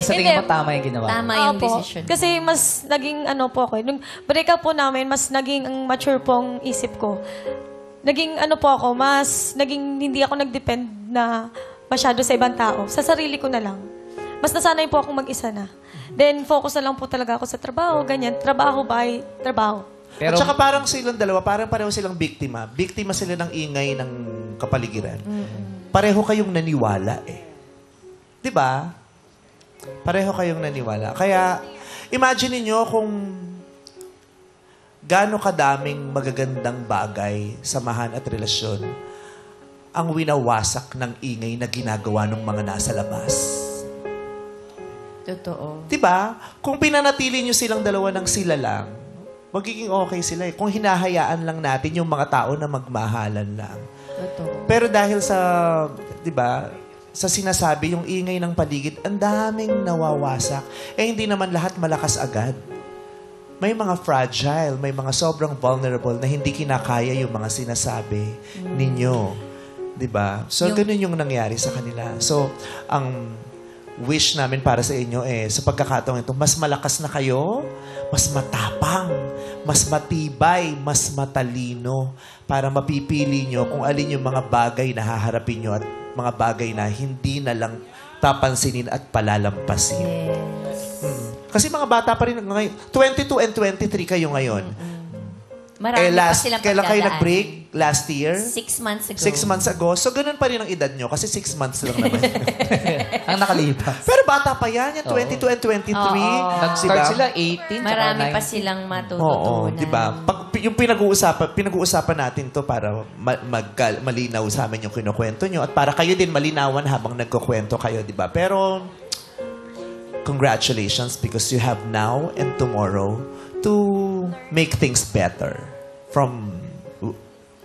Sa tingin mo, tama yung ginawa mo? Tama yung Opo. decision. Kasi mas naging ano po ako. Nung break up po namin, mas naging ang mature po ang isip ko. Naging ano po ako, mas naging hindi ako nag-depend na masyado sa ibang tao. Sa sarili ko na lang. Mas nasanay po akong mag-isa na. Then focus na lang po talaga ako sa trabaho, ganyan. Trabaho by trabaho. At saka parang silang dalawa, parang pareho silang biktima. Biktima sila ng ingay ng kapaligiran. Pareho kayong naniwala eh. 'Di ba? Pareho kayong naniwala. Kaya, imagine niyo kung gaano kadaming magagandang bagay, samahan at relasyon ang winawasak ng ingay na ginagawa ng mga nasa labas. Totoo. 'Di ba? Kung pinanatili niyo silang dalawa ng sila lang, magiging okay sila eh. Kung hinahayaan lang natin yung mga tao na magmahalan lang. Totoo. Pero dahil sa, 'di ba, sa sinasabi, yung ingay ng paligid, ang daming nawawasak. Eh, hindi naman lahat malakas agad. May mga fragile, may mga sobrang vulnerable na hindi kinakaya yung mga sinasabi ninyo. 'Di ba? So, ganun yung nangyari sa kanila. So, ang wish namin para sa inyo sa pagkakataong ito, mas malakas na kayo, mas matapang, mas matibay, mas matalino para mapipili nyo kung alin yung mga bagay na haharapin nyo at mga bagay na hindi na lang papansinin at palalampasin. Yes. Kasi mga bata pa rin ngayon. 22 and 23 kayo ngayon. Marami pa silang kailan kayo pagdadaanan. nag-break? Last year? 6 months ago. 6 months ago. So, ganun pa rin ang edad nyo kasi 6 months lang naman. Ang nakalipas. Pero bata pa yan, yung 22 and 23. Nag-start Diba? sila 18 Marami tsaka pa 19. silang Oo, matututunan. di ba? Pag yung pinag-uusapan natin to para malinaw sa amin yung kinukwento nyo at para kayo din malinawan habang nagkukwento kayo, di ba? Pero congratulations because you have now and tomorrow to make things better from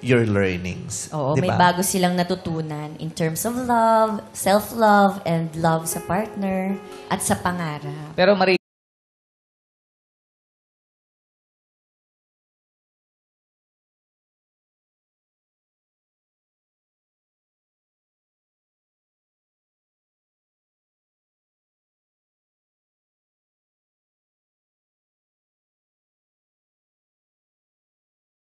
your learnings. Oo, di may ba? bago silang natutunan in terms of love, self-love, and love sa partner at sa pangarap. Pero